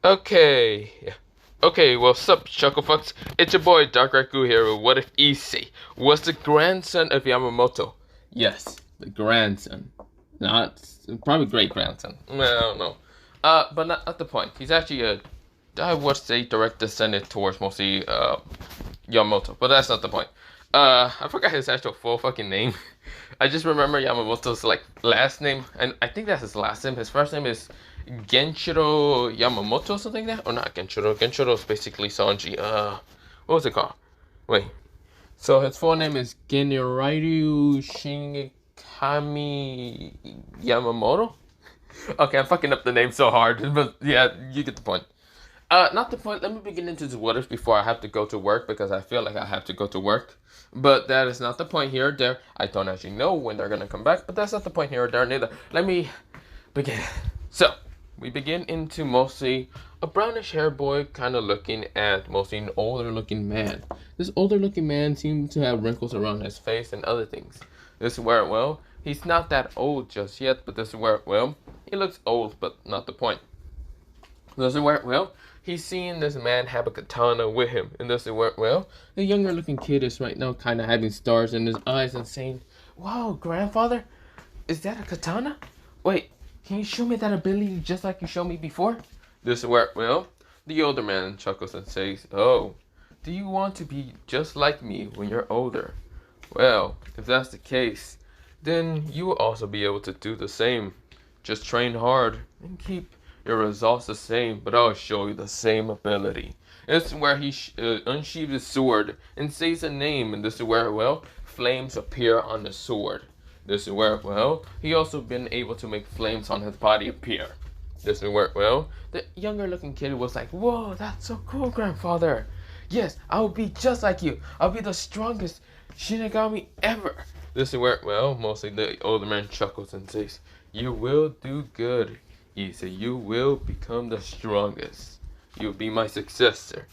Okay. Yeah. Okay, well, sup, Chucklefucks? It's your boy, Dark Raku here with What If Issei was the grandson of Yamamoto? Yes, the grandson. Not, probably great-grandson. I don't know. But not the point. He's actually I would say, direct descendant towards mostly, Yamamoto. But that's not the point. I forgot his actual full fucking name. I just remember Yamamoto's, like, last name, and I think that's his last name. His first name is Genshiro Yamamoto, something like that? Or not Genshiro. Genshiro is basically Sanji. What was it called? Wait. So his full name is Genryu Shingikami Yamamoto? Okay, I'm fucking up the name so hard, but yeah, you get the point. Not the point. Let me begin into the what if before I have to go to work because I feel like I have to go to work. But that is not the point here or there. I don't actually know when they're gonna come back, but that's not the point here or there neither. Let me begin. So, we begin into mostly a brownish hair boy kind of looking at mostly an older looking man. This older looking man seems to have wrinkles around his face and other things. This is where, well, he's not that old just yet, but this is where, well, he looks old, but not the point. This is where, well, he's seeing this man have a katana with him. And this is where, well, the younger looking kid is right now kind of having stars in his eyes and saying, "Wow, grandfather, is that a katana? Wait, can you show me that ability just like you showed me before?" This is where, well, the older man chuckles and says, "Oh, do you want to be just like me when you're older? Well, if that's the case, then you will also be able to do the same. Just train hard and keep your results the same, but I'll show you the same ability." This is where he unsheathes his sword and says a name, and this is where, well, flames appear on the sword. This is where, well, he also been able to make flames on his body appear. This is where, well, the younger looking kid was like, "Whoa, that's so cool, grandfather. Yes, I'll be just like you. I'll be the strongest Shinigami ever." This is where, well, mostly the older man chuckles and says, "You will do good. Issei, you will become the strongest. You'll be my successor."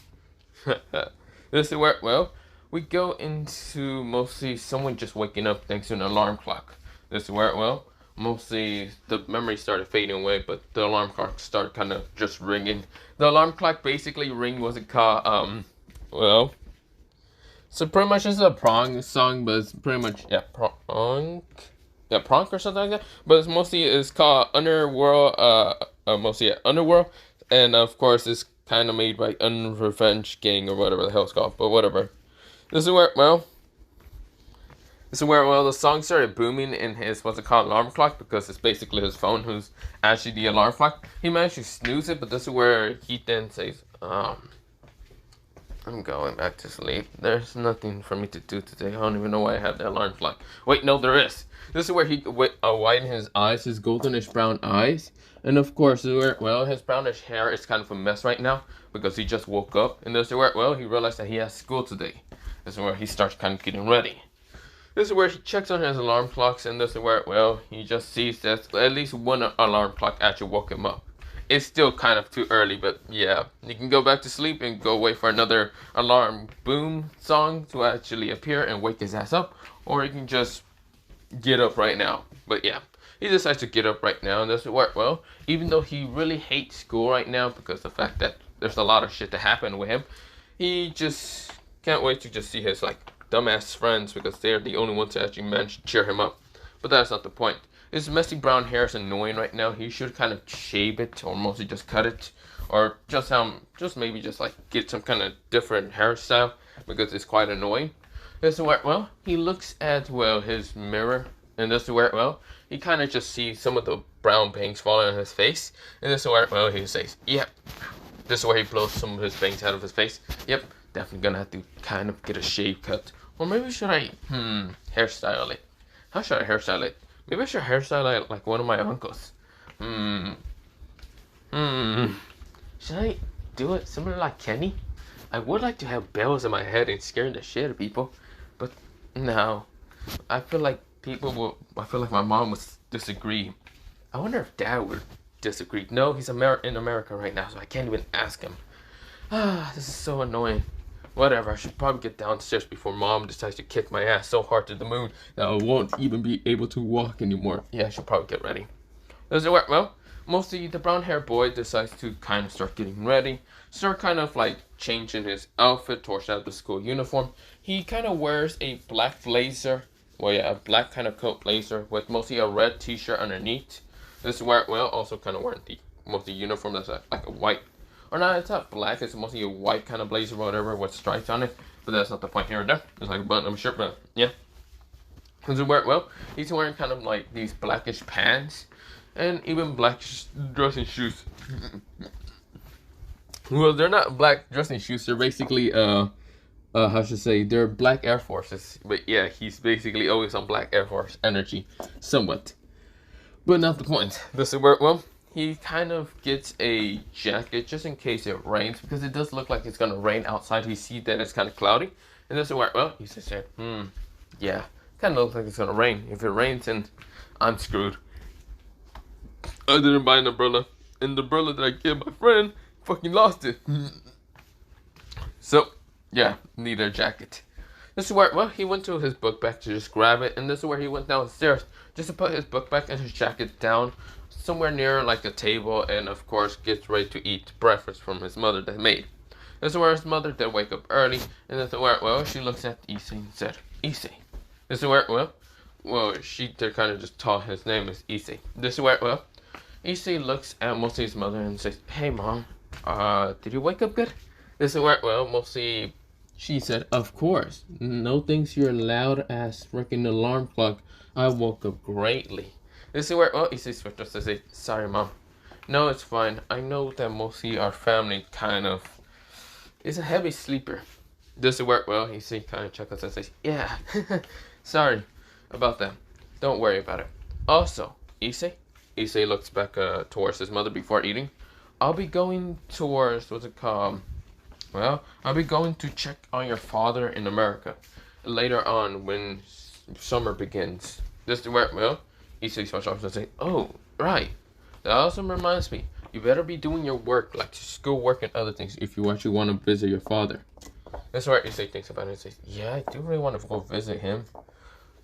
This is where, well, we go into mostly someone just waking up thanks to an alarm clock. This is where, well, mostly the memory started fading away, but the alarm clock started kind of just ringing. The alarm clock basically ring was a call, well, so pretty much this is a prong song, but it's pretty much, yeah, prong. Yeah, Pronk or something like that. But it's called Underworld, mostly yeah, Underworld. And of course it's kind of made by Unrevenge Gang or whatever the hell it's called. But whatever. This is where, well, the song started booming in his, what's it called, alarm clock, because it's basically his phone who's actually the alarm clock. He managed to snooze it, but this is where he then says, "I'm going back to sleep. There's nothing for me to do today. I don't even know why I have the alarm clock. Wait, no, there is." This is where he widened his eyes, his goldenish brown eyes. And of course, this is where, well, his brownish hair is kind of a mess right now because he just woke up. And this is where, well, he realized that he has school today. This is where he starts kind of getting ready. This is where he checks on his alarm clocks, and this is where, well, he just sees that at least one alarm clock actually woke him up. It's still kind of too early, but yeah, you can go back to sleep and go wait for another alarm boom song to actually appear and wake his ass up, or you can just get up right now. But yeah, he decides to get up right now, and this is where, well, even though he really hates school right now because the fact that there's a lot of shit to happen with him, he just can't wait to just see his, like, dumbass friends because they're the only ones that actually manage to cheer him up. But that's not the point. His messy brown hair is annoying right now. He should kind of shave it, or mostly just cut it, or just maybe just like get some kind of different hairstyle because it's quite annoying. This is where, well, he looks at, well, his mirror, and this is where, well, he kind of just sees some of the brown bangs falling on his face, and this is where, well, he says, "Yep." This is where he blows some of his bangs out of his face. Yep, definitely gonna have to kind of get a shave cut. Or maybe should I, hairstyle it? How should I hairstyle it? Maybe I should hairstyle it like one of my uncles. Should I do it similar like Kenny? I would like to have bells in my head and scaring the shit out of people. But no. I feel like my mom would disagree. I wonder if Dad would disagree. No, he's in America right now, so I can't even ask him. This is so annoying. Whatever, I should probably get downstairs before Mom decides to kick my ass so hard to the moon that I won't even be able to walk anymore. Yeah, I should probably get ready. This is where, well, Mostly the brown haired boy decides to kind of start getting ready, start kind of like changing his outfit towards out the school uniform. He kind of wears a black blazer, well yeah, a black kind of coat blazer with mostly a red t-shirt underneath. This is where, well, also kind of wearing the mostly uniform that's like a white, or not, it's not black, it's mostly a white kind of blazer or whatever with stripes on it, but that's not the point here or there. It's like a button-up shirt, but yeah. This is where, well, he's wearing kind of like these blackish pants and even black dressing shoes. Well, they're not black dressing shoes. They're basically how should I say? They're black Air Forces. But yeah, he's basically always on black Air Force energy, somewhat. But not the point. This is where, well, he kind of gets a jacket just in case it rains, because it does look like it's gonna rain outside. He sees that it's kind of cloudy, and this is where, well, he says, yeah, kind of looks like it's gonna rain. If it rains, then I'm screwed. I didn't buy an umbrella, and the umbrella that I gave my friend fucking lost it. So, yeah, need a jacket. This is where, well, he went to his book bag to just grab it, and this is where he went downstairs just to put his book bag and his jacket down somewhere near like a table, and of course gets ready to eat breakfast from his mother that made. This is where his mother did wake up early, and this is where, well, she looks at Issei and said, Issei. This is where, well, she did kind of just taught his name as Issei. This is where, well, Issei looks at mostly his mother and says, hey mom, did you wake up good? This is where, well, mostly she said, of course. No thanks to your loud ass freaking alarm clock, I woke up greatly. This is where, well, Issei switched us to say, sorry mom. No, it's fine. I know that mostly our family kind of is a heavy sleeper. This is where, well, Issei kind of chuckles and says, yeah, sorry about that. Don't worry about it. Also, Issei looks back towards his mother before eating. I'll be going towards, what's it called? Well, I'll be going to check on your father in America later on when summer begins. This is where, well, Issei starts off and say, oh, right. That also reminds me, you better be doing your work, like schoolwork and other things, if you actually want to visit your father. That's where Issei thinks about it and says, yeah, I do really want to go visit him.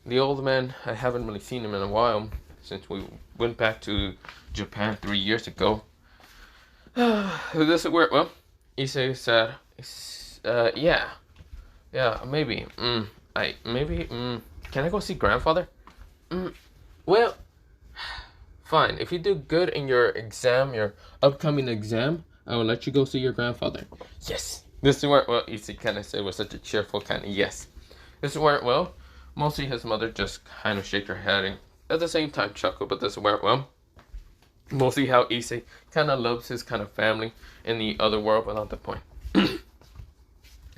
The old man, I haven't really seen him in a while since we went back to Japan 3 years ago. This is where, well, Issei said, yeah, maybe, can I go see grandfather? Well, fine, if you do good in your exam, your upcoming exam, I will let you go see your grandfather. Yes. This is where, well, Issei kind of said with such a cheerful kind of yes. This is where, well, mostly his mother just kind of shake her head and at the same time chuckle, but this is where, well, mostly how Issei kind of loves his kind of family in the other world, but not the point. This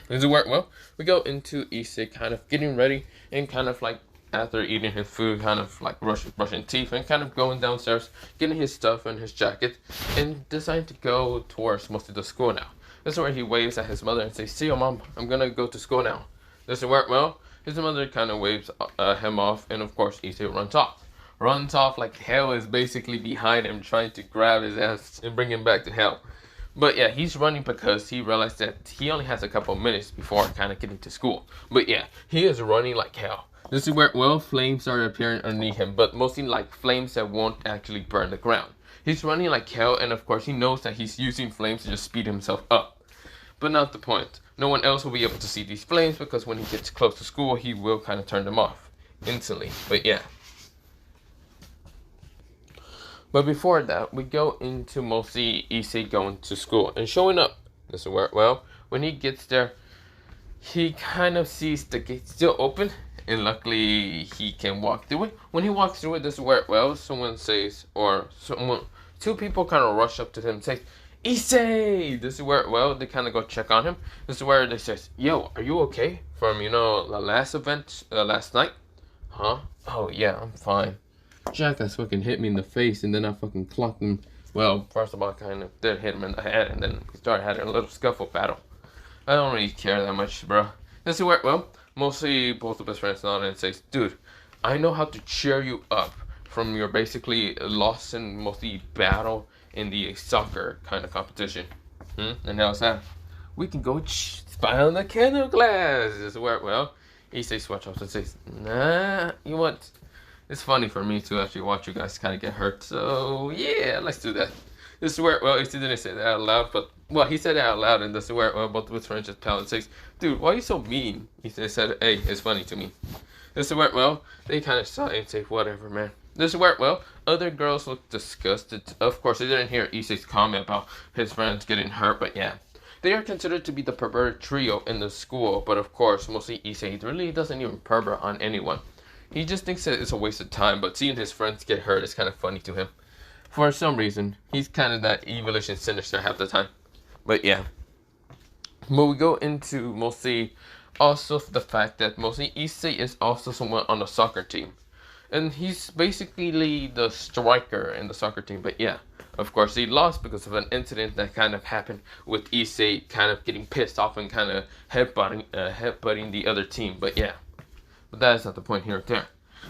is where, well, we go into Issei kind of getting ready and kind of like after eating his food, kind of like brushing teeth and kind of going downstairs, getting his stuff and his jacket, and deciding to go towards mostly the school now. This is where he waves at his mother and says, see you mom, I'm gonna go to school now. This is where, well, his mother kind of waves him off, and of course Issei runs off. Runs off like hell is basically behind him trying to grab his ass and bring him back to hell. But yeah, he's running because he realized that he only has a couple of minutes before kind of getting to school. But yeah, he is running like hell. This is where, well, flames are appearing underneath him, but mostly like flames that won't actually burn the ground. He's running like hell, and of course he knows that he's using flames to just speed himself up. But not the point. No one else will be able to see these flames because when he gets close to school, he will kind of turn them off instantly. But yeah. But before that, we go into mostly Issei going to school and showing up. This is where, well, when he gets there, he kind of sees the gate still open, and luckily he can walk through it. When he walks through it, this is where, well, two people kind of rush up to him and say, Issei! This is where, well, they kind of go check on him. This is where they says, yo, are you okay from, the last event, last night? Huh? Oh, yeah, I'm fine. Jackass fucking hit me in the face, and then I fucking clocked him. Well, first of all, kind of did hit him in the head, and then we started having a little scuffle battle. I don't really care that much, bro. This is where, well, mostly both of his friends nod and says, dude, I know how to cheer you up from your basically loss and mostly battle in the soccer kind of competition. And how's that? We can go spy on the Kendo class. This is where, well, Issei switch off and says, nah, you want? it's funny for me to actually watch you guys kind of get hurt. So yeah, let's do that. This is where, well, he didn't say that out loud, but, well, he said it out loud, and this is where, well, both of his friends just pounded six. Dude, why are you so mean? He said, hey, it's funny to me. This is where, well, they kind of saw it and say, whatever, man. This is where, well, other girls looked disgusted. Of course, they didn't hear Issei's comment about his friends getting hurt, but yeah. They are considered to be the perverted trio in the school, but of course, mostly Issei really doesn't even pervert on anyone. He just thinks that it's a waste of time, but seeing his friends get hurt is kind of funny to him. For some reason, he's kind of that evilish and sinister half the time. But yeah. But we go into mostly also the fact that mostly Issei is also someone on the soccer team. And he's basically the striker in the soccer team. But yeah, of course he lost because of an incident that kind of happened with Issei kind of getting pissed off and kind of headbutting the other team. But yeah, but that is not the point here or there.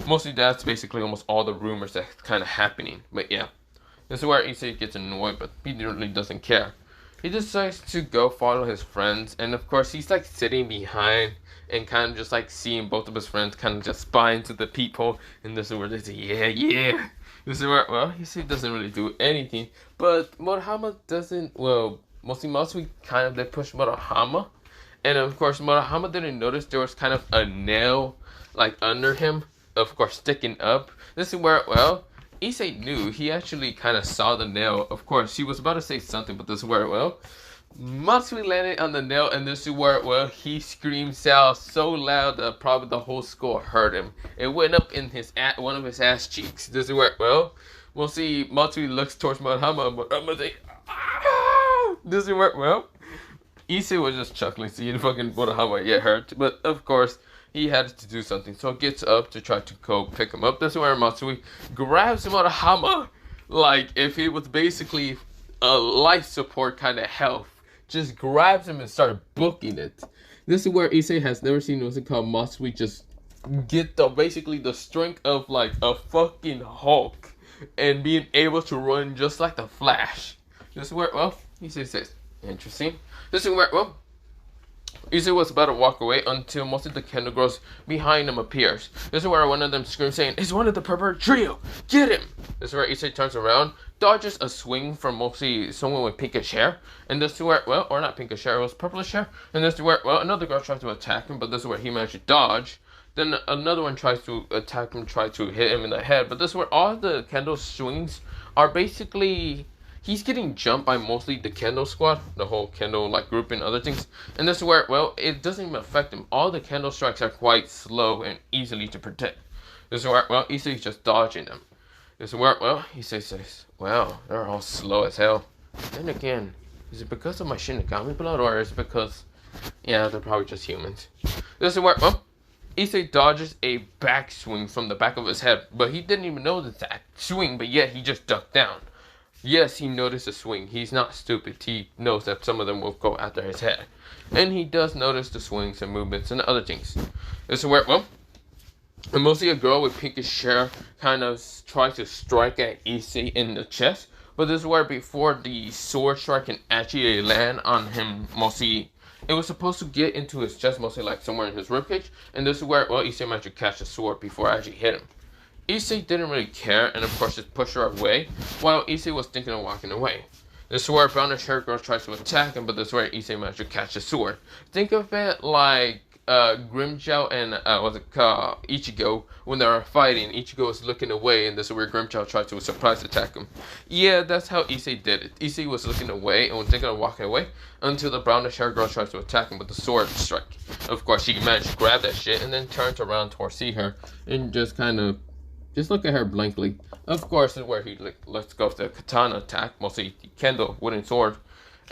Mostly that's basically almost all the rumors that's kind of happening. But yeah, this is where Issei gets annoyed, but he really doesn't care. He decides to go follow his friends, and of course he's like sitting behind and kind of just like seeing both of his friends kind of just spy into the peephole, and this is where they say, yeah. This is where, well, Issei doesn't really do anything, but Murahama doesn't, well, mostly we kind of did push Murahama, and of course Murahama didn't notice there was kind of a nail like under him, of course sticking up. This is where, well, Issei knew. He actually kind of saw the nail. Of course, he was about to say something, but this is where, well, Matsui landed on the nail, and this is where, well, he screams out so loud that probably the whole school heard him. It went up in one of his ass cheeks. This is where, well, we'll see Matsui looks towards Murahama, and Murahama say, ah! This is where, well, Issei was just chuckling, seeing fucking Murahama get hurt, but of course, he had to do something, so he gets up to try to go pick him up. This is where Matsui grabs him on a hammer, like if he was basically a life support kind of health. Just grabs him and started booking it. This is where Issei has never seen what's it called Matsui just get basically the strength of like a fucking Hulk and being able to run just like the Flash. This is where, well, Issei says, interesting. This is where, well, Issei was about to walk away until most of the Kendo girls behind him appears. This is where one of them screams saying, it's one of the pervert trio! Get him! This is where Issei turns around, dodges a swing from mostly someone with pinkish hair. And this is where, well, or not pinkish hair, it was purplish hair. And this is where, well, another girl tries to attack him, but this is where he managed to dodge. Then another one tries to attack him, try to hit him in the head. But this is where all the Kendo swings are basically... He's getting jumped by mostly the Kendo squad, the whole Kendo like group and other things. And this is where, well, it doesn't even affect him. All the Kendo strikes are quite slow and easily to protect. This is where, well, Issei's just dodging them. This is where, well, Issei says, wow, they're all slow as hell. Then again, is it because of my Shinigami blood, or is it because, yeah, they're probably just humans. This is where, well, Issei dodges a backswing from the back of his head, but he didn't even know that swing, but yet he just ducked down. Yes, he noticed the swing. He's not stupid. He knows that some of them will go after his head. And he does notice the swings and movements and other things. This is where, well, and mostly a girl with pinkish hair kind of tries to strike at Issei in the chest. But this is where before the sword strike can actually land on him, mostly, it was supposed to get into his chest, mostly like somewhere in his ribcage. And this is where, well, Issei managed to catch the sword before I actually hit him. Issei didn't really care, and of course just pushed her away, while Issei was thinking of walking away. This is where a brownish hair girl tries to attack him, but this is where Issei managed to catch the sword. Think of it like Grimchow and what's it called, Ichigo, when they were fighting. Ichigo was looking away, and this is where Grimchow tried to surprise attack him. Yeah, that's how Issei did it. Issei was looking away and was thinking of walking away until the brownish hair girl tries to attack him with the sword strike. Of course, she managed to grab that shit and then turns around towards see her and just kind of just look at her blankly. Of course, this is where he lets go of the katana attack, mostly Kendo wooden sword.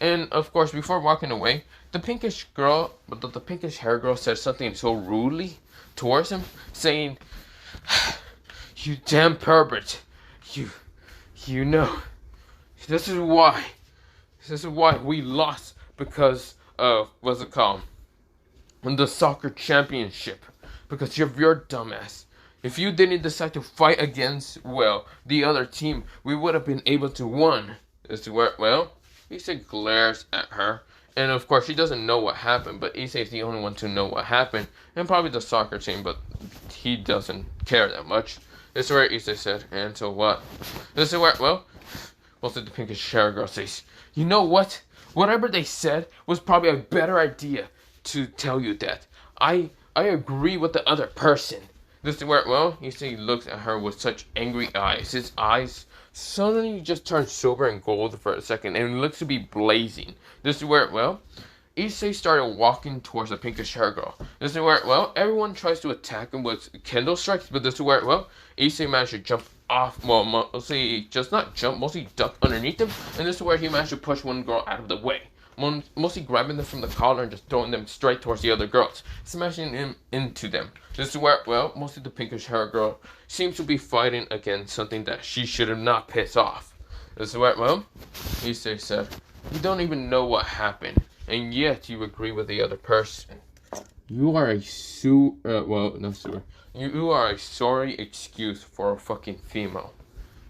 And of course, before walking away, the pinkish girl, the pinkish hair girl, said something so rudely towards him, saying, "You damn pervert! You know, this is why we lost because of what's it called, the soccer championship, because of your dumbass." If you didn't decide to fight against, well, the other team, we would have been able to win. This is where, well, Issei glares at her. And of course, she doesn't know what happened, but Issei is the only one to know what happened. And probably the soccer team, but he doesn't care that much. This is where Issei said, and so what? This is where, well, most of the pinkish hair girl says, you know what? Whatever they said was probably a better idea to tell you that. I agree with the other person. This is where, well, Issei looks at her with such angry eyes. His eyes suddenly just turn silver and gold for a second and looks to be blazing. This is where, well, Issei started walking towards the pinkish hair girl. This is where, well, everyone tries to attack him with Kendo strikes, but this is where, well, Issei managed to jump off, well, mostly, just not jump, mostly duck underneath him, and this is where he managed to push one girl out of the way. Mostly grabbing them from the collar and just throwing them straight towards the other girls, smashing him into them. This is where, well, mostly the pinkish hair girl seems to be fighting against something that she should have not pissed off. This is where, well, Issei said, you don't even know what happened, and yet you agree with the other person. You are a You are a sorry excuse for a fucking female.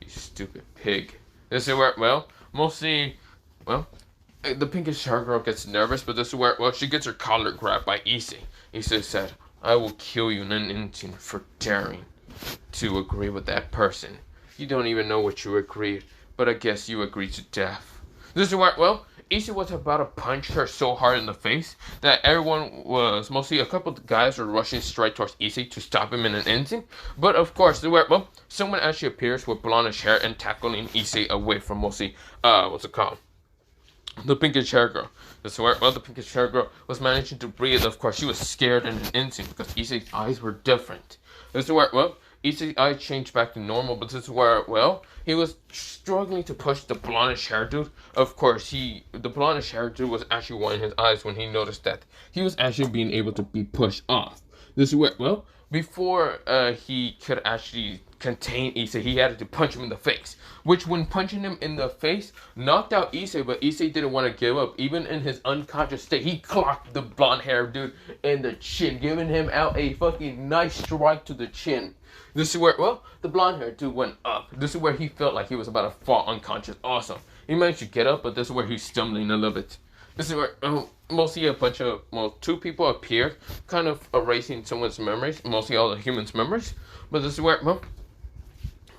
You stupid pig. This is where, well, mostly, well, the pinkish hair girl gets nervous, but this is where, well, she gets her collar grabbed by Issei. Issei said, I will kill you in an instant for daring to agree with that person. You don't even know what you agreed, but I guess you agreed to death. This is where, well, Issei was about to punch her so hard in the face that everyone was, mostly a couple of guys were rushing straight towards Issei to stop him in an instant. But of course, well, someone actually appears with blondish hair and tackling Issei away from mostly, what's it called? The pinkish hair girl. This is where, well, the pinkish hair girl was managing to breathe. Of course, she was scared in an instant because Issei's eyes were different. This is where, well, Issei's eyes changed back to normal, but this is where, well, he was struggling to push the blondish hair dude. Of course, the blondish hair dude was actually winding his eyes when he noticed that he was actually being able to be pushed off. This is where, well, before he could actually contain Issei, he had to punch him in the face. Which, when punching him in the face, knocked out Issei, but Issei didn't want to give up. Even in his unconscious state, he clocked the blonde hair dude in the chin, giving him out a fucking nice strike to the chin. This is where, well, the blonde hair dude went up. This is where he felt like he was about to fall unconscious. Awesome. He managed to get up, but this is where he's stumbling a little bit. This is where mostly a bunch of, well, two people appeared, kind of erasing someone's memories, mostly all the humans' memories. But this is where, well,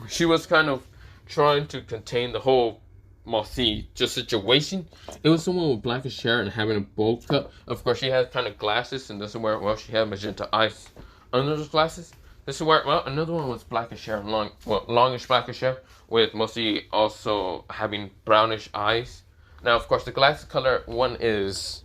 she was kind of trying to contain the whole, well, see, just situation. It was someone with blackish hair and having a bowl cut. Of course, she had kind of glasses, and this is where, well, she had magenta eyes under those glasses. This is where, well, another one was blackish hair, longish blackish hair, with mostly also having brownish eyes. Now, of course, the glass color one is...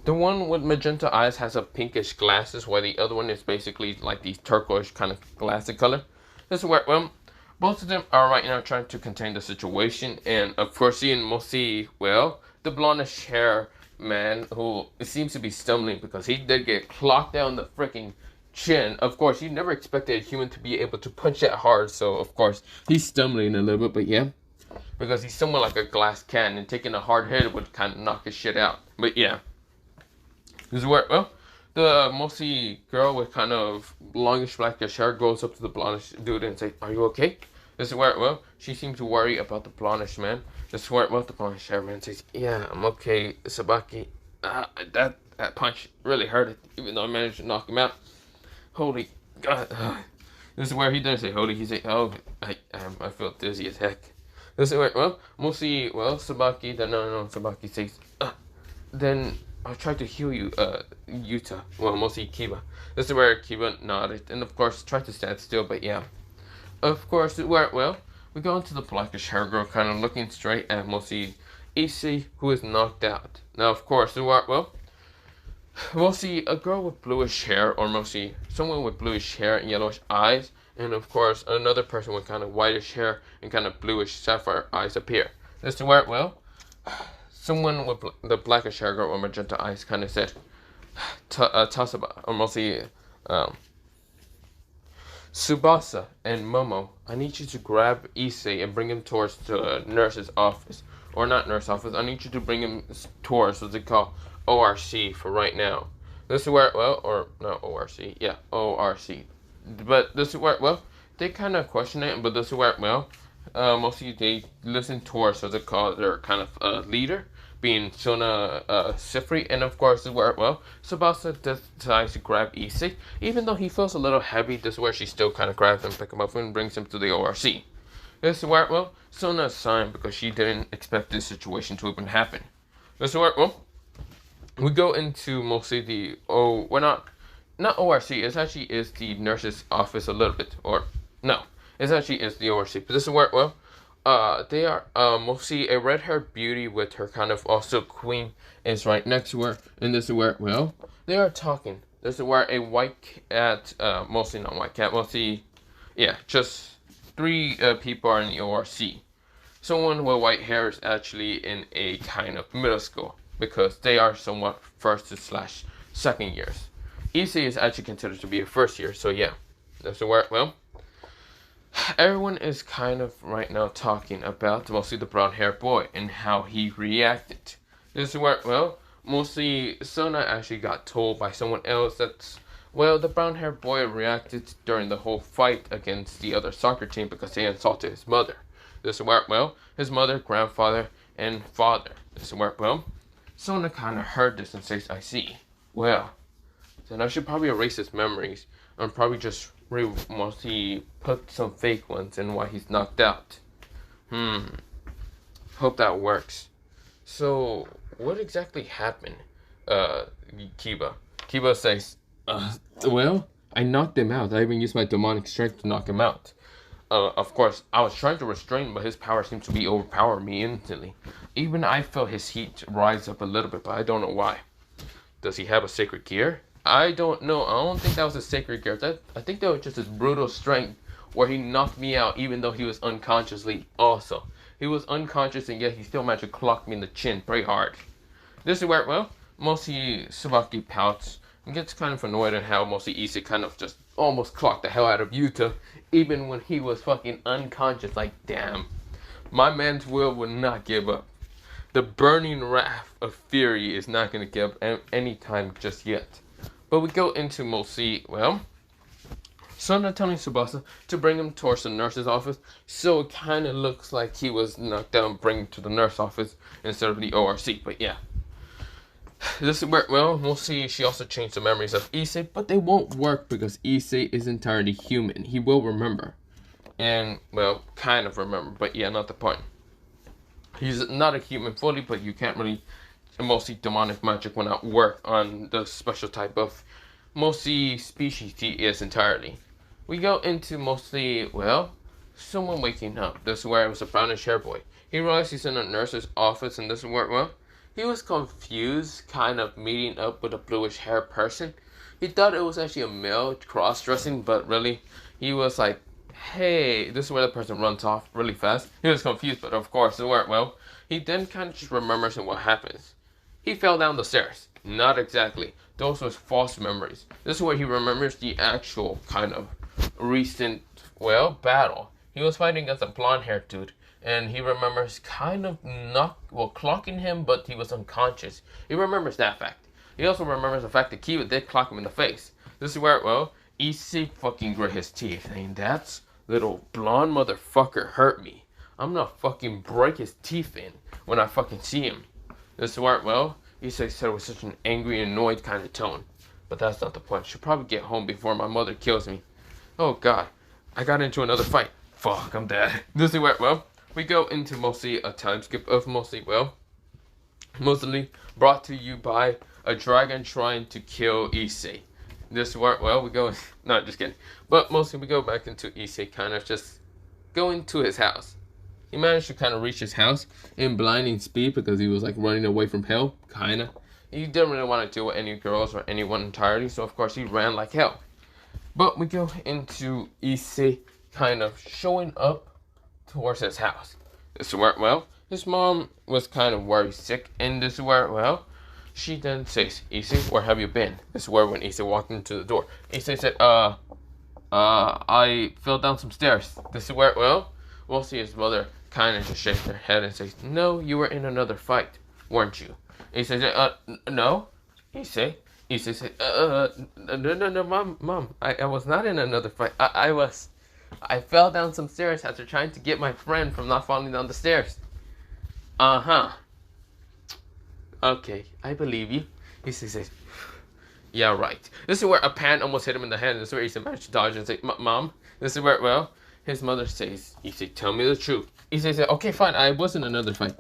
The one with magenta eyes has a pinkish glasses, while the other one is basically like these turquoise kind of glassy color. This is where, well, both of them are right now trying to contain the situation, and of course, seeing mostly, well, the blondish hair man who seems to be stumbling because he did get clocked down the freaking chin. Of course, you never expected a human to be able to punch that hard, so of course, he's stumbling a little bit, but yeah. Because he's somewhat like a glass can, and taking a hard hit would kind of knock his shit out. But yeah. This is where, well, the mostly girl with kind of longish blackish hair goes up to the blondish dude and says, are you okay? This is where, well, she seems to worry about the blondish man. This is where, well, the blondish hair man says, yeah, I'm okay, Sabaki. That punch really hurt it, even though I managed to knock him out. Holy God. This is where he doesn't say holy, he says, oh, I feel dizzy as heck. This is where, well, mostly, well, Sabaki, Sabaki says, then I'll try to heal you, Yuta. Well, mostly Kiba. This is where Kiba nodded, and of course, tried to stand still, but yeah. Of course, where, well, we go into the blackish hair girl, kind of looking straight at mostly Issei, who is knocked out. Now, of course, well, mostly a girl with bluish hair, or mostly someone with bluish hair and yellowish eyes, and of course, another person with kind of whitish hair and kind of bluish sapphire eyes appear. This is where, well, someone with the blackish hair girl with magenta eyes kind of said, Tasaba, or mostly, Tsubasa and Momo, I need you to grab Issei and bring him towards the nurse's office. Or not nurse office, I need you to bring him towards what they call ORC for right now. This is where, well, or not ORC, yeah, ORC. But this is where, well, they kind of question it, but this is where, well, Mostly they listen towards what they call their kind of leader, being Sona Sifri, and of course, where well, Tsubasa decides to grab Issei, even though he feels a little heavy. This is where she still kind of grabs him, pick him up, and brings him to the ORC. This is where well, Sona is signed because she didn't expect this situation to even happen. This is where well, we go into mostly the we're not ORC. It actually is the nurse's office a little bit, or no, it actually is the ORC. But this is where well, they are mostly a red-haired beauty with her kind of also queen is right next to her, and this is where well they are talking. This is where a white cat, mostly not white cat, mostly yeah, just three people are in the ORC. Someone with white hair is actually in a kind of middle school because they are somewhat first to slash second years. Issei is actually considered to be a first year, so yeah. That's where well everyone is kind of right now talking about mostly the brown haired boy and how he reacted. This is where well mostly Sona actually got told by someone else that well the brown haired boy reacted during the whole fight against the other soccer team because they insulted his mother. This is where well his mother, grandfather, and father. This is where well Sona kind of heard this and says, I see. Well, then I should probably erase his memories and probably just mostly put some fake ones in why he's knocked out. Hope that works. So, what exactly happened? Kiba. Kiba says, well, I knocked him out. I even used my demonic strength to knock him out. Of course, I was trying to restrain, but his power seemed to be overpowering me instantly. Even I felt his heat rise up a little bit, but I don't know why. Does he have a sacred gear? I don't know. I don't think that was a sacred gear. I think that was just his brutal strength, where he knocked me out, even though he was unconsciously. Also, he was unconscious, and yet he still managed to clock me in the chin pretty hard. This is where, well, mostly Tsubaki pouts and gets kind of annoyed at how mostly Issei kind of just almost clocked the hell out of Yuta, even when he was fucking unconscious. Like, damn, my man's will would not give up. The burning wrath of fury is not going to give up any time just yet. But we go into mostly, well, Sona telling Tsubasa to bring him towards the nurse's office, so it kind of looks like he was knocked down, bring him to the nurse office instead of the ORC. But yeah, this is where, well, mostly she also changed the memories of Issei, but they won't work because Issei is entirely human. He will remember. And, well, kind of remember, but yeah, not the point. He's not a human fully, but you can't really, mostly demonic magic will not work on the special type of, mostly species he is entirely. We go into mostly, well, someone waking up. This is where it was a brownish hair boy. He realized he's in a nurse's office, and this is where, well, he was confused, kind of meeting up with a bluish hair person. He thought it was actually a male cross-dressing, but really, he was like, hey, this is where the person runs off really fast. He was confused, but of course, it worked well. He then kind of just remembers what happens. He fell down the stairs. Not exactly. Those were false memories. This is where he remembers the actual kind of recent, well, battle. He was fighting against a blonde-haired dude, and he remembers kind of clocking him, but he was unconscious. He remembers that fact. He also remembers the fact that Kiba did clock him in the face. This is where, well, Issei fucking grit his teeth, and that's little blonde motherfucker hurt me. I'm gonna fucking break his teeth in when I fucking see him. This is where, well, Issei said with such an angry, annoyed kind of tone. But that's not the point. I should probably get home before my mother kills me. Oh god, I got into another fight. Fuck, I'm dead. This is where, well, we go into mostly a time skip of mostly brought to you by a dragon trying to kill Issei. This work well, we go, not just kidding, but mostly we go back into Issei kind of just going to his house. He managed to kind of reach his house in blinding speed because he was like running away from hell, kind of. He didn't really want to deal with any girls or anyone entirely, so of course he ran like hell. But we go into Issei kind of showing up towards his house. This is where, well, his mom was kind of worried sick, and this is where, well, she then says, Issei, where have you been? This is where when Issei walked into the door, Issei said, I fell down some stairs. This is where, well, we'll see his mother kind of just shakes her head and says, no, you were in another fight, weren't you? Issei said, no. Issei said, no, mom, I was not in another fight. I was, I fell down some stairs after trying to get my friend from not falling down the stairs. Uh-huh. Okay, I believe you. He says, yeah, right. This is where a pan almost hit him in the head. This is where he managed to dodge and say, Mom, this is where, well, his mother says, Issei, tell me the truth. Issei said, okay, fine, I was in another fight.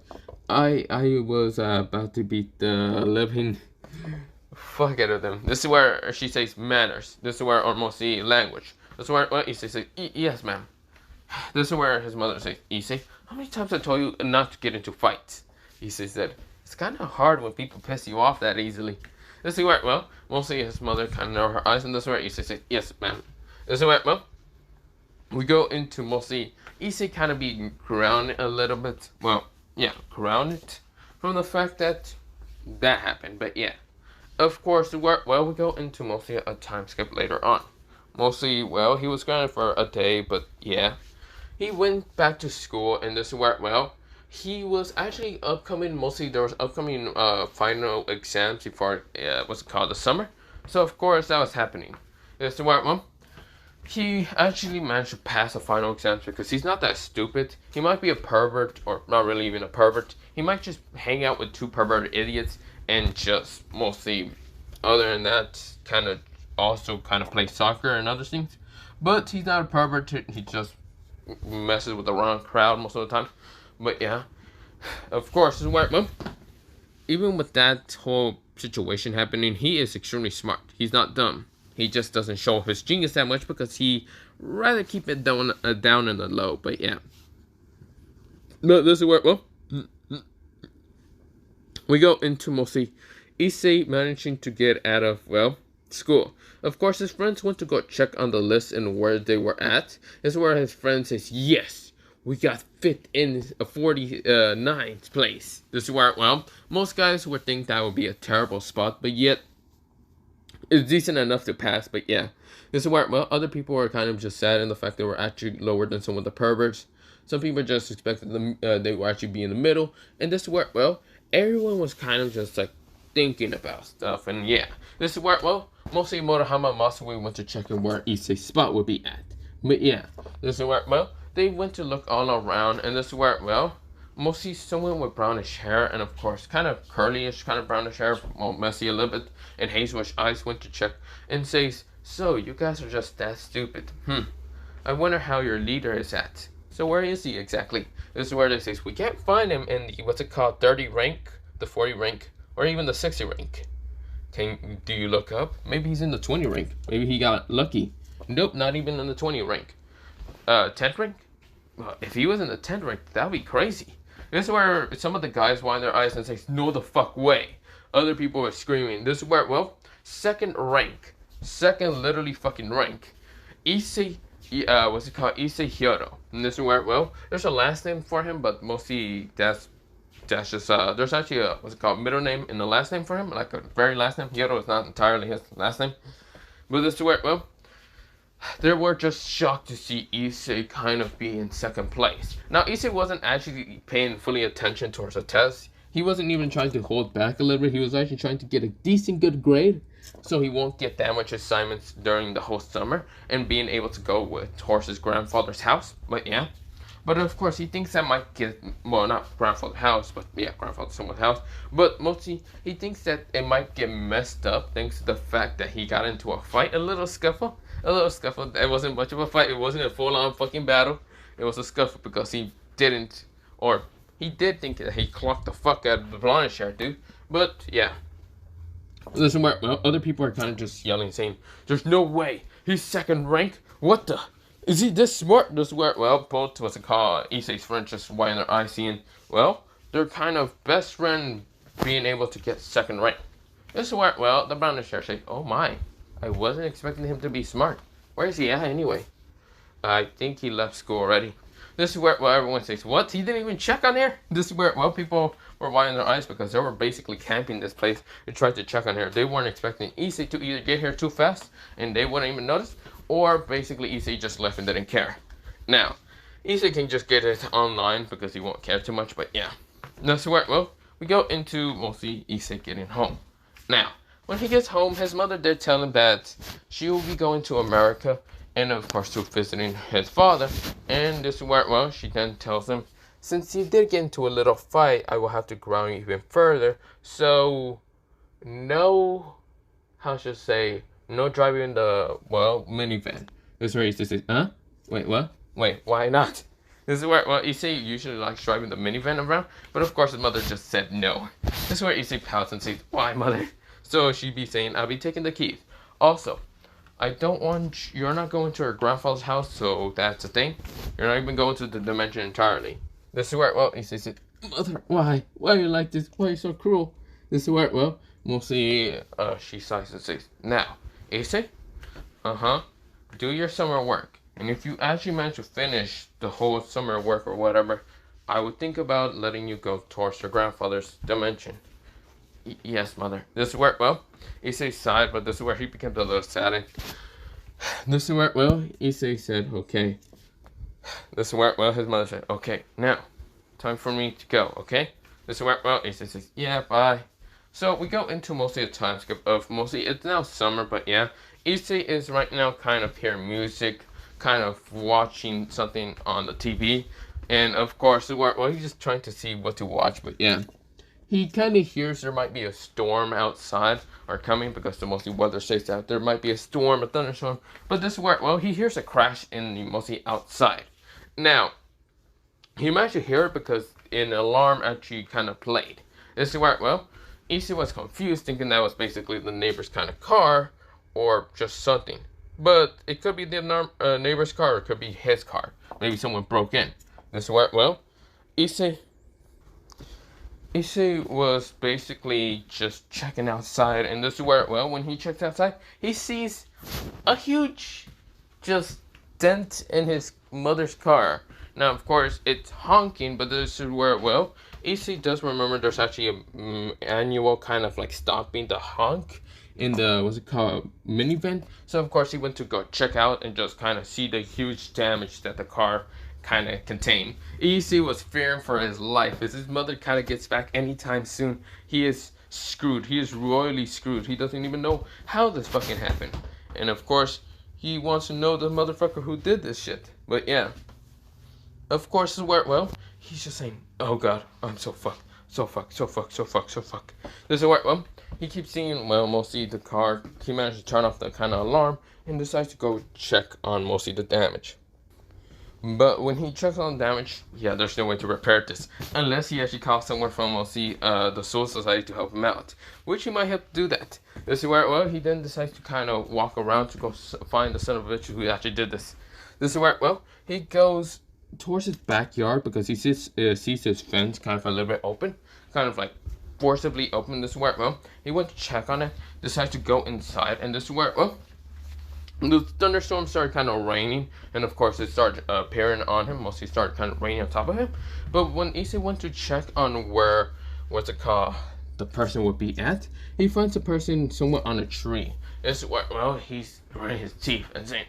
I was about to beat the living fuck out of them. This is where she says manners. This is where almost the language. This is where Issei says, yes, ma'am. This is where his mother says, Issei, how many times I told you not to get into fights? Issei said, it's kind of hard when people piss you off that easily. This is where, well, mostly his mother kind of narrowed her eyes, and this is where Issei said, yes, ma'am. This is where, well, we go into mostly Issei kind of being grounded a little bit. Well, yeah, grounded from the fact that that happened. But yeah, of course, well, we go into mostly a time skip later on. Mostly, well, he was grounded for a day, but yeah, he went back to school, and this is where, well, he was actually upcoming, mostly there was upcoming final exams before, what's it called, the summer. So, of course, that was happening. This is where, well, he actually managed to pass the final exams because he's not that stupid. He might be a pervert, or not really even a pervert. He might just hang out with two perverted idiots and just mostly, other than that, kind of also kind of play soccer and other things. But he's not a pervert. He just messes with the wrong crowd most of the time. But yeah, of course, well, even with that whole situation happening, he is extremely smart. He's not dumb. He just doesn't show his genius that much because he rather keep it down in the low. But yeah, but this is where, well, we go into mostly Issei managing to get out of, well, school. Of course, his friends went to go check on the list and where they were at. This is where his friend says, yes, we got fit in a 49th place. This is where, well, most guys would think that would be a terrible spot, but yet it's decent enough to pass. But yeah, this is where, well, other people were kind of just sad in the fact they were actually lower than some of the perverts. Some people just expected them, they would actually be in the middle. And this is where, well, everyone was kind of just like thinking about stuff. And yeah, this is where, well, mostly Morohama and Masui went to check in where Issei's spot would be at. But yeah, this is where, well, they went to look all around, and this is where, well, mostly someone with brownish hair, and of course, kind of curlyish, kind of brownish hair, well, messy a little bit, and hazelish eyes went to check, and says, so, you guys are just that stupid. I wonder how your leader is at. So where is he exactly? This is where they say, we can't find him in the, what's it called, 30 rank, the 40 rank, or even the 60 rank. Do you look up? Maybe he's in the 20 rank. Maybe he got lucky. Nope, not even in the 20 rank. 10th rank? Well, if he was in the 10th rank, that would be crazy. This is where some of the guys wind their eyes and say, no the fuck way. Other people are screaming. This is where, well, second rank. Second literally fucking rank. Issei, what's it called? Issei Hyoto. And this is where, well, there's a last name for him, but mostly that's just, there's actually a, what's it called, middle name and the last name for him. Like a very last name. Hyoto is not entirely his last name. But this is where, well, they were just shocked to see Issei kind of be in second place. Now, Issei wasn't actually paying fully attention towards the test. He wasn't even trying to hold back a little bit. He was actually trying to get a decent good grade so he won't get that much assignments during the whole summer and being able to go towards his grandfather's house. But yeah. But of course, he thinks that might get, well, not grandfather's house, but yeah, grandfather's someone's house. But mostly, he thinks that it might get messed up thanks to the fact that he got into a fight, a little scuffle. It wasn't much of a fight. It wasn't a full-on fucking battle. It was a scuffle because he did think that he clocked the fuck out of the blondish hair dude. But yeah. Listen, well, other people are kind of just yelling, saying, there's no way. He's second rank. What the? Is he this smart? This where, well, both, what's it called, Issei's friends just widen their eyes, seeing, well, they're kind of best friend being able to get second rank. This is where, well, the brownish hair say, oh my, I wasn't expecting him to be smart. Where is he at anyway? I think he left school already. This is where, well, everyone says, what? He didn't even check on here? This is where, well, people were widening their eyes because they were basically camping this place and tried to check on here. They weren't expecting Issei to either get here too fast and they wouldn't even notice, or basically Issei just left and didn't care. Now, Issei can just get it online because he won't care too much, but yeah. That's where, well, we go into mostly Issei getting home. Now, when he gets home, his mother did tell him that she will be going to America and of course to visiting his father. And this is where, well, she then tells him, since you did get into a little fight, I will have to ground you even further. So, no, how should I say, no driving the, well, minivan. This is where he says, huh? Wait, what? Wait, why not? This is where, well, Issei usually likes driving the minivan around, but of course his mother just said no. This is where Issei pouts and says, why, mother? So she'd be saying, I'll be taking the keys. Also, I don't want, you're not going to her grandfather's house, so that's the thing. You're not even going to the dimension entirely. This is where, well, Issei said, mother, why? Why are you like this? Why are you so cruel? This is where, well, mostly, she sighs and says, now, Issei, do your summer work. And if you actually manage to finish the whole summer work or whatever, I would think about letting you go towards your grandfather's dimension. Yes, mother. This is where, well, Issei sighed, but this is where he becomes a little saddened. This is where, well, Issei said, okay. This is where, well, his mother said, okay, now, time for me to go, okay? This is where, well, Issei says, yeah, bye. So we go into mostly a time skip of mostly, it's now summer, but yeah, Issei is right now kind of hearing music, kind of watching something on the TV, and of course, well, he's just trying to see what to watch, but yeah. He kind of hears there might be a storm outside or coming because the mostly weather states that there might be a storm, a thunderstorm, but this is where, well, he hears a crash in the mostly outside. Now, he managed to hear it because an alarm actually kind of played. This is where, well, Issei was confused, thinking that was basically the neighbor's kind of car or just something. But it could be the neighbor's car, or it could be his car. Maybe someone broke in. This is where, well, Issei was basically just checking outside, and this is where, well, when he checks outside, he sees a huge, just dent in his mother's car. Now, of course, it's honking, but this is where, well, Issei does remember there's actually a annual kind of like stopping the honk in the, what's it called, minivan. So, of course, he went to go check out and just kind of see the huge damage that the car kind of contained. Issei was fearing for his life. As his mother kind of gets back anytime soon, he is screwed. He is royally screwed. He doesn't even know how this fucking happened. And, of course, he wants to know the motherfucker who did this shit. But, yeah. Of course, is where, well, he's just saying, oh god, I'm so fucked. So fucked. This is where, well, he keeps seeing, well, mostly the car. He managed to turn off the kind of alarm and decides to go check on mostly the damage. But when he checks on damage, yeah, there's no way to repair this. Unless he actually calls someone from, mostly, the Soul Society to help him out. Which he might have to do that. This is where, well, he then decides to kind of walk around to go find the son of a bitch who actually did this. This is where, well, he goes towards his backyard because he sees his fence kind of a little bit open, kind of like forcibly open. This is where, well, he went to check on it, decides to go inside, and this is where, well, the thunderstorm started kind of raining, and of course it started appearing on him. Mostly started kind of raining on top of him. But when Issei went to check on where, what's it called, the person would be at, he finds the person somewhere on a tree. This is where, well, he's grinding his teeth and saying,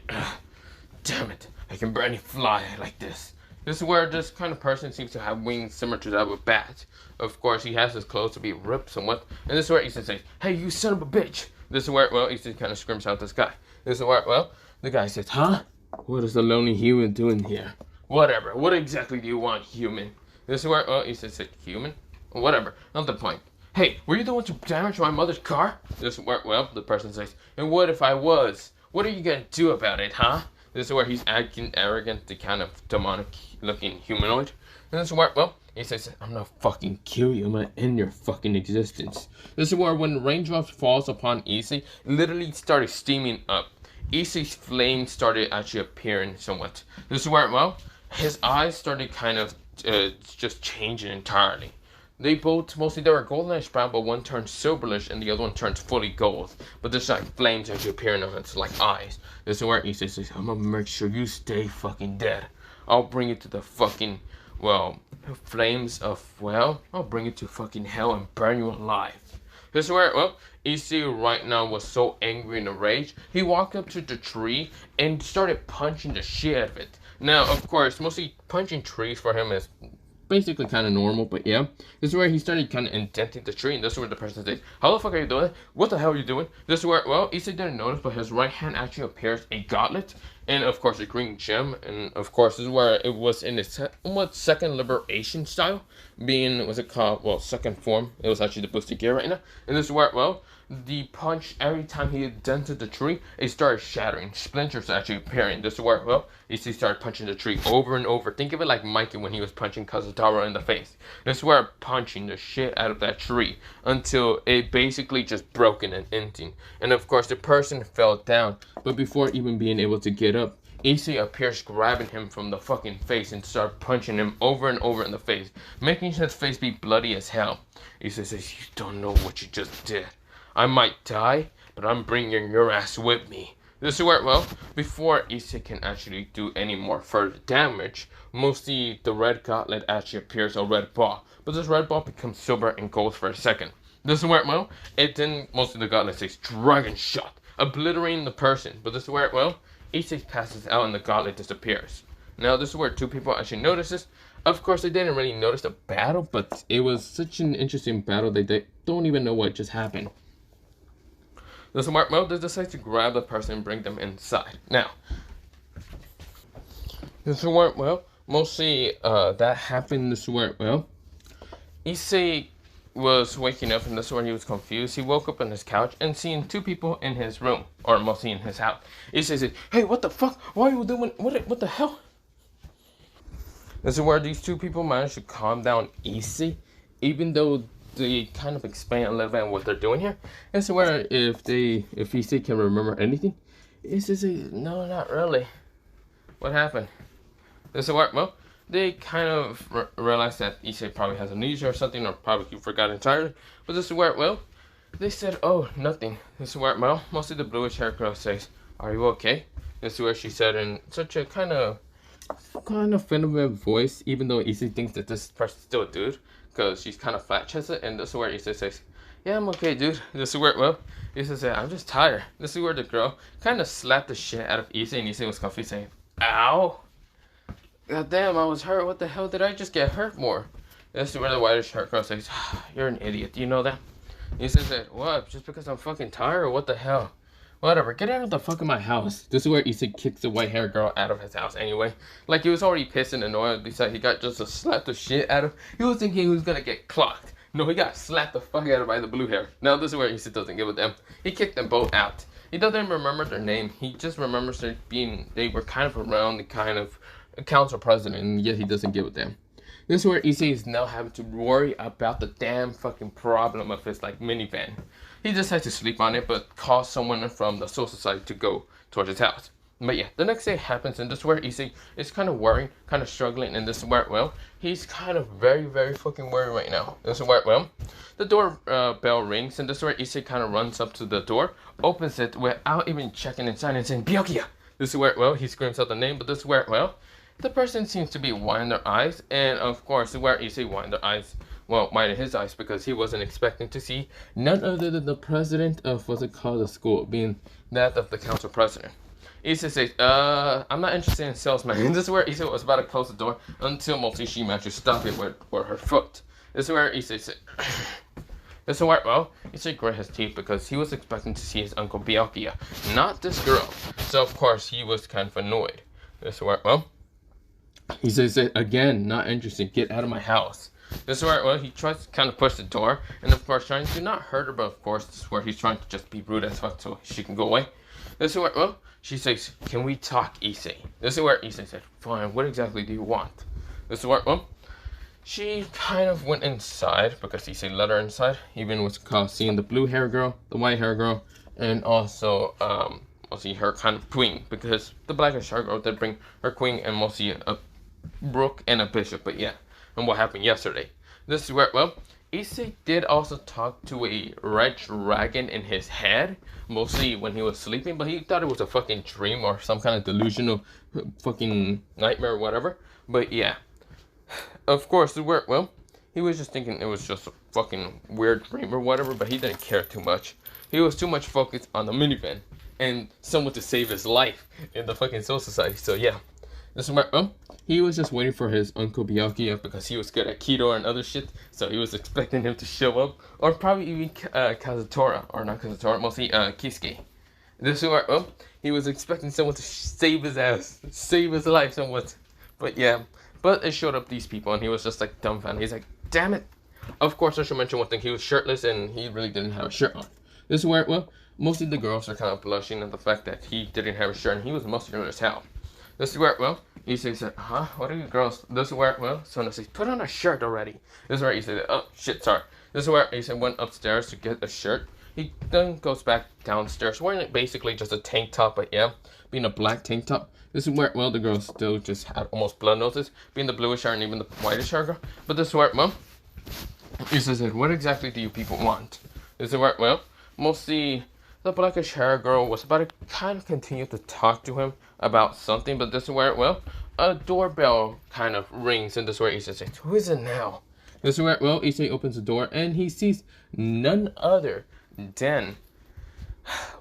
damn it, I can barely fly like this. This is where this kind of person seems to have wings similar to that of a bat. Of course, he has his clothes to be ripped somewhat. And this is where Issei says, hey, you son of a bitch. This is where, well, Issei kind of screams out this guy. This is where, well, the guy says, huh? What is the lonely human doing here? Whatever. What exactly do you want, human? This is where, well, Issei said, human? Whatever. Not the point. Hey, were you the one to damage my mother's car? This is where, well, the person says, and what if I was? What are you gonna do about it, huh? This is where he's acting arrogant, the kind of demonic-looking humanoid. And this is where, well, he says, I'm gonna fucking kill you. I'm gonna end your fucking existence. This is where when raindrops falls upon Issei, literally started steaming up. Issei's flames started actually appearing somewhat. This is where, well, his eyes started kind of just changing entirely. They both, mostly they were goldenish brown, but one turned silverish and the other one turned fully gold. But there's like flames actually appearing on its like eyes. This is where Issei says, I'm gonna make sure you stay fucking dead. I'll bring it to the fucking, well, flames of, well, I'll bring it to fucking hell and burn you alive. This is where, well, Issei right now was so angry and enraged, he walked up to the tree and started punching the shit out of it. Now, of course, mostly punching trees for him is basically kind of normal, but yeah. This is where he started kind of indenting the tree, and this is where the person says, how the fuck are you doing? What the hell are you doing? This is where, well, Issei didn't notice, but his right hand actually appears a gauntlet, and of course a green gem, and of course this is where it was in its somewhat second liberation style, being what's it called? Well, second form. It was actually the boosted gear right now, and this is where the punch every time he dented the tree, it started shattering. Splinters actually appearing. This is where he started punching the tree over and over. Think of it like Mikey when he was punching Kazutaro in the face. This is where punching the shit out of that tree until it basically just broken and empty. And of course the person fell down, but before even being able to get up, Issei appears grabbing him from the fucking face and start punching him over and over in the face, making his face be bloody as hell. Issei says, "You don't know what you just did. I might die, but I'm bringing your ass with me." This is where, before Issei can actually do any more further damage, mostly the red gauntlet actually appears a red ball, but this red ball becomes silver and gold for a second. This is where, it then mostly the gauntlet says dragon shot, obliterating the person, but this is where, Issei passes out and the gauntlet disappears. Now this is where two people actually notice this. Of course, they didn't really notice the battle, but it was such an interesting battle they don't even know what just happened. The smart mode, they decide to grab the person and bring them inside. Now, this is where, mostly that happened. This is where, Issei was waking up, and this is where he was confused. He woke up on his couch and seeing two people in his room, or mostly in his house. Issei said, "Hey, what the fuck? Why are you doing? What the hell?" This is where these two people managed to calm down Issei, even though they kind of explain a little bit on what they're doing here. This is where if Issei can remember anything, Issei says, "No, not really. What happened?" This is where, they kind of realize that Issei probably has amnesia or something, or probably he forgot entirely. But this is where, they said, "Oh, nothing." This is where, mostly the bluish hair girl says, "Are you okay?" This is where she said in such a kind of feminine voice, even though Issei thinks that this person's still a dude, because she's kind of flat-chested, and this is where Issei says, "Yeah, I'm okay, dude." This is where, Issei said, "I'm just tired." This is where the girl kind of slapped the shit out of Issei, and Issei was confused, saying, "Ow! God damn, I was hurt. What the hell did I just get hurt more?" This is where the whitish hair girl says, "You're an idiot. Do you know that?" Issei said, "What? Just because I'm fucking tired, or what the hell? Whatever, get out of the fuck of my house." This is where Issei kicks the white hair girl out of his house anyway. Like, he was already pissed and annoyed, besides he got just a slap the shit out of. He was thinking he was gonna get clocked. No, he got slapped the fuck out of by the blue hair. Now this is where Issei doesn't give a damn. He kicked them both out. He doesn't remember their name. He just remembers they were kind of around the kind of council president, and yet he doesn't give a damn. This is where Issei is now having to worry about the damn fucking problem of his, like, minivan. He just has to sleep on it, but calls someone from the Soul Society to go towards his house. But yeah, the next day happens, and this is where Issei is kind of worrying, kind of struggling, and this is where, he's kind of very, very fucking worried right now. This is where, the door bell rings, and this is where Issei kind of runs up to the door, opens it without even checking inside and saying, "Byakuya!" This is where, he screams out the name, but this is where, the person seems to be winding their eyes, and of course, where Issei winded their eyes, minded his eyes, because he wasn't expecting to see none other than the president of what's it called, the school, being that of the council president. Issei says, "I'm not interested in salesman." And this is where Issei was about to close the door until mostly she managed to stop it with her foot. This is where Issei said, this is where, Issei grit his teeth because he was expecting to see his uncle Byakuya, not this girl. So of course he was kind of annoyed. This is where, he says it again, "Not interested, get out of my house." This is where, he tries to kind of push the door, and of course trying to not hurt her, but of course this is where he's trying to just be rude as fuck so she can go away. This is where, she says, "Can we talk, Issei?" This is where Issei said, "Fine, what exactly do you want?" This is where, she kind of went inside, because Issei let her inside, even what's called seeing the blue hair girl, the white hair girl, and also, mostly her kind of queen, because the blackish hair girl did bring her queen and mostly a rook and a bishop, but yeah, and what happened yesterday. This is where, Issei did also talk to a red dragon in his head, mostly when he was sleeping, but he thought it was a fucking dream or some kind of delusional fucking nightmare or whatever. But yeah, of course, where, he was just thinking it was just a fucking weird dream or whatever, but he didn't care too much. He was too much focused on the minivan and someone to save his life in the fucking Soul Society. So yeah, this is where, he was just waiting for his uncle Byakuya because he was good at keto and other shit, so he was expecting him to show up, or probably even Kazutora, or not Kazutora, mostly Kisuke. This is where, well, he was expecting someone to save his ass, save his life somewhat. But yeah, but it showed up these people and he was just like dumbfounded. He's like, damn it. Of course, I should mention one thing. He was shirtless and he really didn't have a shirt on. This is where, well, most of the girls are kind of blushing at the fact that he didn't have a shirt and he was muscular as hell. This is where, well, Issei said, huh? What are you girls? This is where, well, Sona says, put on a shirt already. This is where Issei said, oh, shit, sorry. This is where Issei went upstairs to get a shirt. He then goes back downstairs wearing basically just a tank top, but yeah, being a black tank top. This is where, well, the girls still just had almost blood noses, being the bluish hair and even the whitish hair girl. But this is where, well, Issei said, what exactly do you people want? This is where, well, mostly the blackish hair girl was about to kind of continue to talk to him about something, but this is where, well, a doorbell kind of rings, and this is where Issei says, who is it now? This is where, well, Issei opens the door, and he sees none other than,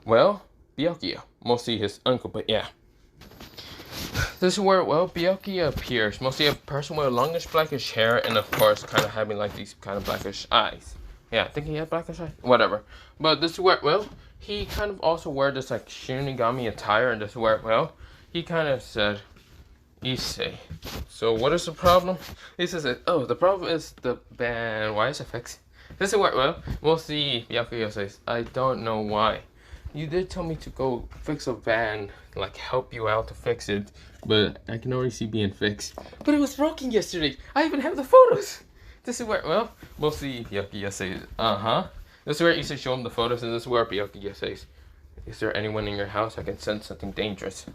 well, Byakuya, mostly his uncle, but yeah. This is where, well, Byakuya appears, mostly a person with longish blackish hair, and of course, kind of having like these kind of blackish eyes. Yeah, I think he had blackish eyes, whatever. But this is where, well, he kind of also wore this like Shinigami attire, and this is where, well, he kind of said, Issei, so what is the problem? Issei said, oh, the problem is the band. Why is it fixed? This is where, well, mostly Byakuya says, I don't know why. You did tell me to go fix a van, like help you out to fix it, but I can already see being fixed. But it was broken yesterday. I even have the photos. This is where, well, mostly Byakuya says, uh-huh. This is where Issei show him the photos, and this is where Byakuya says, is there anyone in your house? I can sense something dangerous.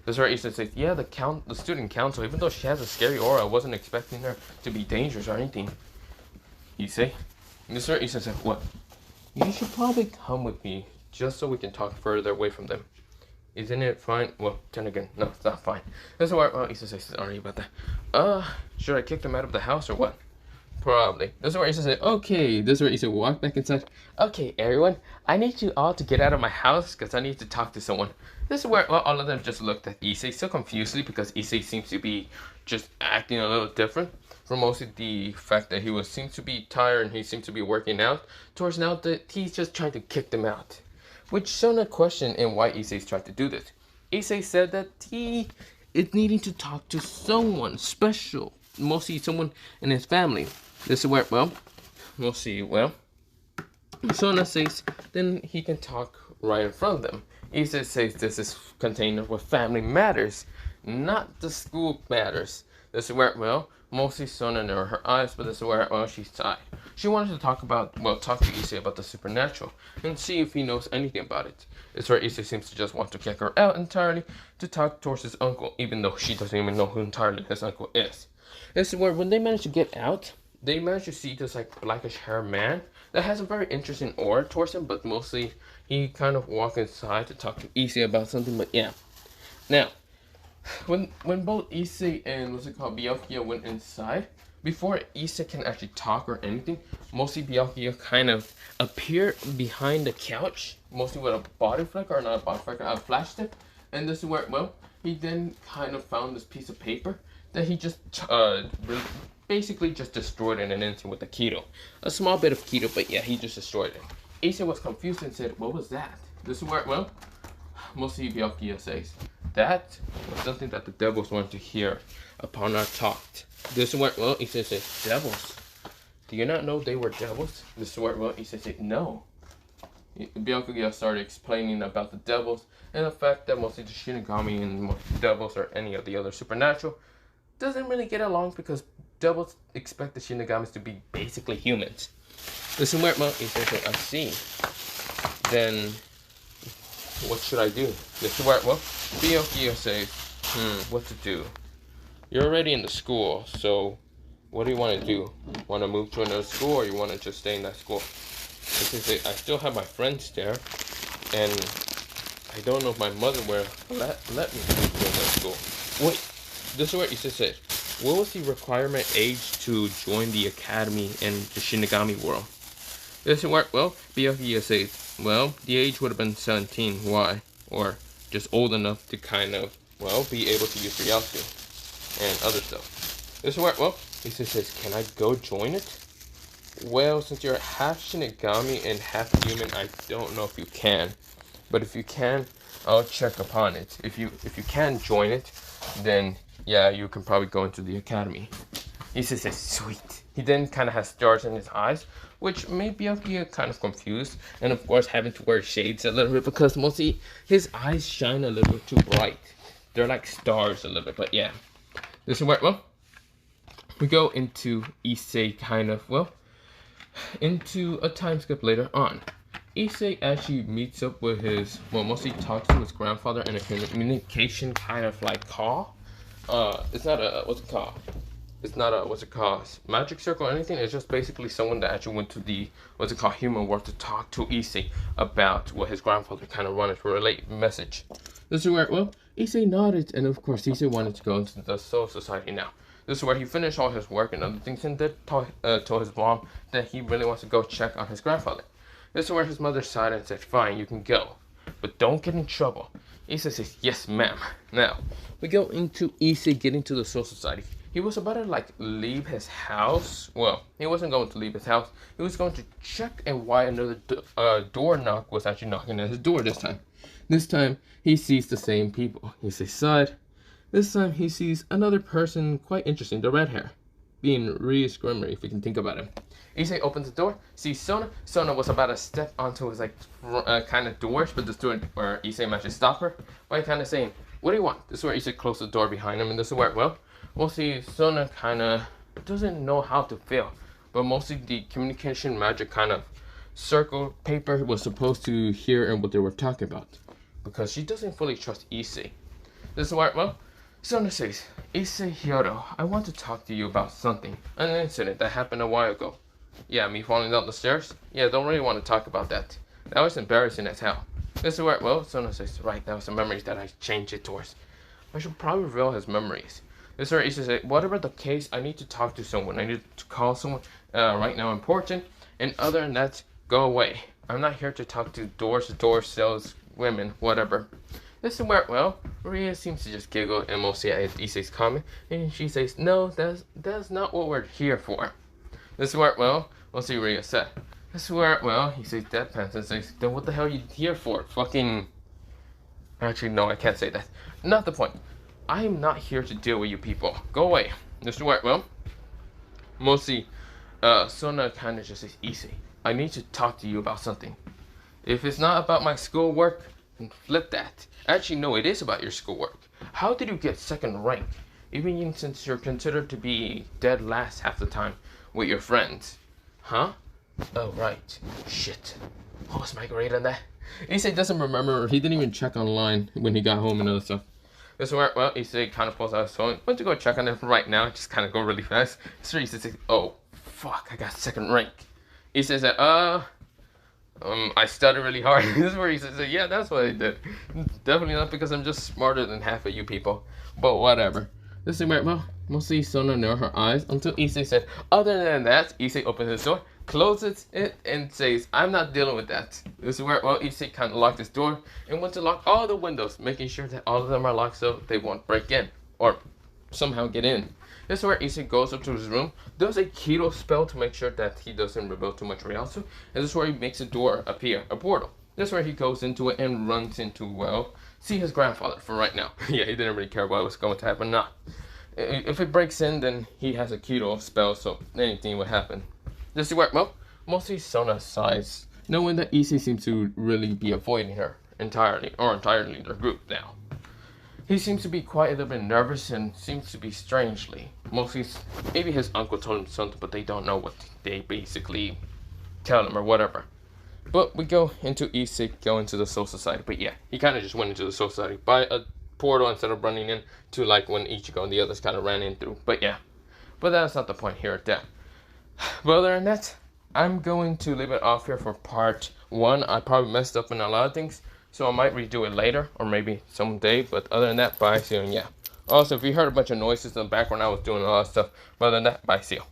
This is where Issei says, yeah, the student council, even though she has a scary aura, I wasn't expecting her to be dangerous or anything. Issei? This is where Issei said, what? You should probably come with me, just so we can talk further away from them. Isn't it fine? Well, then again, no, it's not fine. This is where, well, Issei says, sorry about that. Should I kick them out of the house or what? Probably. This is where Issei said, okay. This is where Issei walked back inside. Okay, everyone, I need you all to get out of my house because I need to talk to someone. This is where, well, all of them just looked at Issei so confusedly because Issei seems to be just acting a little different from mostly the fact that he seems to be tired and he seems to be working out towards now that he's just trying to kick them out. Which shows a question in why Issei's tried to do this. Issei said that he is needing to talk to someone special, mostly someone in his family. This is where, well, we'll see, well, Sona says, then he can talk right in front of them. Issei says this is contained with family matters, not the school matters. This is where, well, mostly Sona narrowed her eyes, but this is where, well, she sighed. She wanted to talk to Issei about the supernatural and see if he knows anything about it. It's where Issei seems to just want to kick her out entirely to talk towards his uncle, even though she doesn't even know who entirely his uncle is. This is where when they manage to get out, they manage to see this like blackish hair man that has a very interesting aura towards him, but mostly he kind of walks inside to talk to Issei about something, but yeah. Now, when both Issei and Byakuya went inside, before Issei can actually talk or anything, mostly Byakuya kind of appeared behind the couch, mostly with a body flicker, or not a body flicker, a flash tip, and this is where, well, he then kind of found this piece of paper that he just basically just destroyed in an instant with the keto. A small bit of keto, but yeah, he just destroyed it. Issei was confused and said, what was that? This is where, well, mostly Byakuya says, that was something that the devils wanted to hear upon our talk. This is where, well, Issei says, devils? Do you not know they were devils? This is where, well, Issei said, no. Byakuya started explaining about the devils and the fact that mostly the Shinigami and devils or any of the other supernatural doesn't really get along because devils expect the Shinigamis to be basically humans. This is where, well, Issei said, I see. Then, what should I do? This is where, well, Byakuya says, what to do? You're already in the school, so what do you want to do? Want to move to another school, or you want to just stay in that school? Because I still have my friends there, and I don't know if my mother will let me move to another school. Wait, this is where Issei said, what was the requirement age to join the academy in the Shinigami world? This is where, well, Byakuya says, well, the age would have been 17. Why? Or just old enough to kind of, well, be able to use Ryaku and other stuff. This is where, well, Issei says, can I go join it? Well, since you're half Shinigami and half human, I don't know if you can. But if you can, I'll check upon it. If you can join it, then yeah, you can probably go into the academy. Issei says, sweet. He then kind of has stars in his eyes, which maybe I'll be kind of confused. And of course, having to wear shades a little bit because mostly his eyes shine a little bit too bright. They're like stars a little bit, but yeah. This is where, well, we go into Issei kind of, well, into a time skip later on. Issei actually meets up with his, well, mostly talks to his grandfather in a communication kind of like call. It's not a, what's it called? It's not a, what's it called? Magic circle or anything. It's just basically someone that actually went to the, what's it called, human world to talk to Issei about what his grandfather kind of wanted to relate message. This is where, well, Issei nodded, and of course Issei wanted to go into the Soul Society now. This is where he finished all his work and other things and then told his mom that he really wants to go check on his grandfather. This is where his mother sighed and said, fine, you can go, but don't get in trouble. Issei says, yes, ma'am. Now, we go into Issei getting to the Soul Society. He was about to, like, leave his house. Well, he wasn't going to leave his house. He was going to check and why another door knock was actually knocking at his door this time. This time, he sees the same people. Issei sighed. This time, he sees another person quite interesting, the red hair, being really scrimmery, if you can think about it. Issei opens the door, sees Sona. Sona was about to step onto his, like, kind of doors, but this door where Issei managed to stop her by kind of saying, what do you want? This is where Issei closed the door behind him, and this is where, well, we'll see Sona kind of doesn't know how to feel, but mostly the communication magic kind of circle paper was supposed to hear and what they were talking about, because she doesn't fully trust Issei. This is where, well, Sona says, Issei Hyodo, I want to talk to you about something, an incident that happened a while ago. Yeah, me falling down the stairs? Yeah, don't really want to talk about that. That was embarrassing as hell. This is where, well, Sona says, right, that was the memories that I changed it towards. I should probably reveal his memories. This is where Issei says, whatever the case, I need to talk to someone. I need to call someone right now important. And other than that, go away. I'm not here to talk to door-to-door sales women, whatever. This is where, well, Ria seems to just giggle and mostly at Issei's comment. And she says, no, that's not what we're here for. This is where, well, we'll see Ria said. This is where, well, he says deadpans and says, then what the hell are you here for? Fucking... Actually, no, I can't say that. Not the point. I am not here to deal with you people. Go away. This is where, well, mostly, Sona kind of just says, Issei, I need to talk to you about something. If it's not about my schoolwork, then flip that. Actually, no, it is about your schoolwork. How did you get second rank? Even since you're considered to be dead last half the time with your friends. Huh? Oh, right. Shit. What was my grade on that? Issei doesn't remember. He didn't even check online when he got home and other stuff. This is where, well, Issei kind of pulls out his phone. Went to go check on it right now. Just kind of go really fast. So Issei says, oh, fuck, I got second rank. Issei said, I studied really hard. This is where he says, yeah, that's what I did. Definitely not because I'm just smarter than half of you people. But whatever. This is where, well, mostly Sona narrowed her eyes until Issei said, other than that, Issei opens his door, closes it, and says, I'm not dealing with that. This is where, well, Issei kind of locked his door and went to lock all the windows, making sure that all of them are locked so they won't break in or somehow get in. This is where Issei goes up to his room, does a Kendo spell to make sure that he doesn't reveal too much Rialto, and this is where he makes a door appear, a portal. This is where he goes into it and runs into, well, see his grandfather for right now. Yeah, he didn't really care what was going to happen, nah. If it breaks in, then he has a Kendo spell, so anything would happen. This is where, well, mostly Sona sighs, knowing that Issei seems to really be avoiding her entirely their group now. He seems to be quite a little bit nervous and seems to be strangely. Mostly, maybe his uncle told him something, but they don't know what they basically tell him or whatever. But we go into Issei, go into the Soul Society. But yeah, he kind of just went into the Soul Society by a portal instead of running in to like when Ichigo and the others kind of ran in through. But yeah, but that's not the point here at that. But other than that, I'm going to leave it off here for part 1. I probably messed up in a lot of things, so I might redo it later or maybe someday. But other than that, bye, see you, and yeah. Also, if you heard a bunch of noises in the background, I was doing a lot of stuff. But other than that, bye, see you.